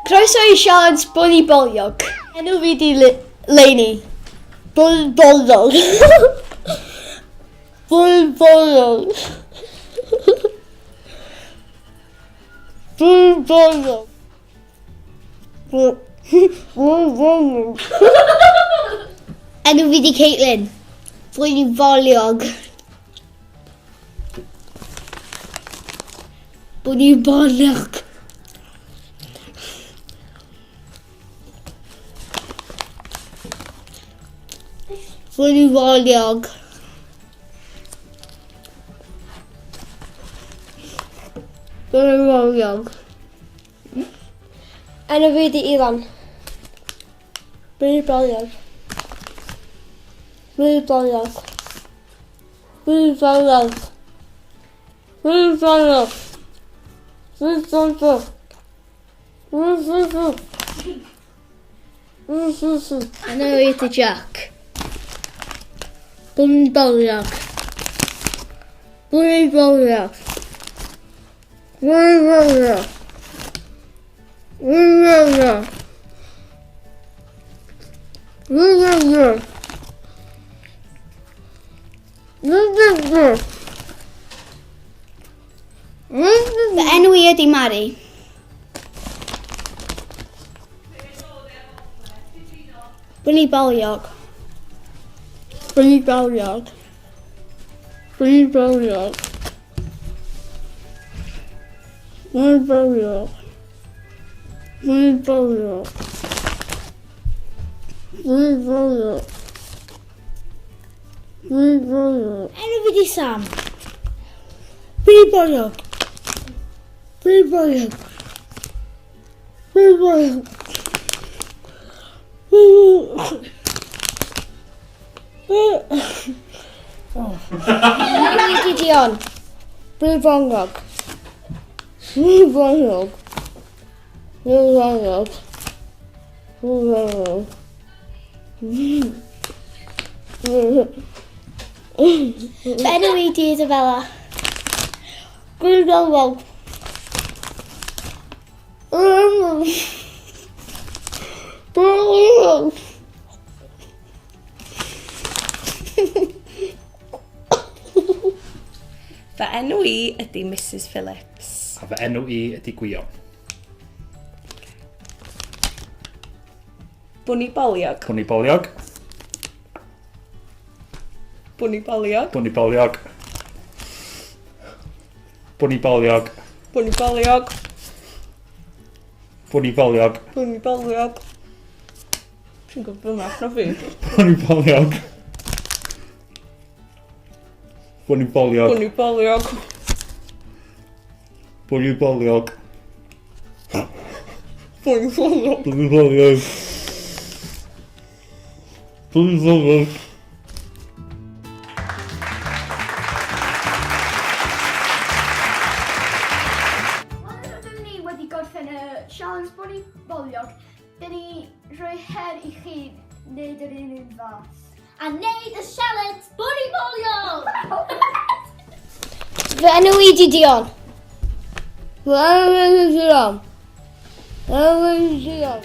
Croeso i siarad Bwni Boliog. Enw fi di Leini. Bwni Boliog. Bwni Boliog. Bwni Boliog. Bwni Boliog. Enw fi di Caitlin. Bwni Boliog. Bwni Boliog. Bwni Boliog. Bwni Boliog. Enw fi di Ilan. Bwni Boliog. Bwni Boliog. Bwni Boliog. Bwni Boliog. Bwni Boliog. Enw fi di Jack. Bwni Boliog. Bwni Boliog. Bwni Boliog. Bwni Boliog. Bwni Boliog. Fy enw i ydi Mari. Bwni Boliog. Bwni Boliog. Bwni Boliog. Bwni Boliog. Bwni Boliog. Bwni Boliog. Bwni Boliog. Enw fi di Sam. Bwni Boliog. Bwni Boliog. Bwni Boliog. Enw fi di Dion. Bwni Boliog. Bwni Boliog. Bwni Boliog. Bwni Boliog. Fy enw i di Isabella. Bwni Boliog. Bwni Fy enw i ydi Mrs Phillips. A fy enw i ydi Gwio. Bwni Boliog. Bwni Boliog. Bwni Boliog. Bwni Boliog. Bwni Boliog. Bwni Boliog. Bwni Boliog. Bwni Boliog. Ti'n gwybod beth na fi? Bwni Boliog. Bwni Boliog. Bwni Boliog. Bwni Boliog. Bwni Boliog. Bwni Boliog. Bwni Boliog. Wel, ydym ni wedi gorffen y sialens Bwni Boliog. Dyn ni rhoi her i chi wneud yr un un fas. A neud y sialens Bwni Boliog! Fy enw i di Dion. Fy enw i di Dion. Fy enw i di Dion.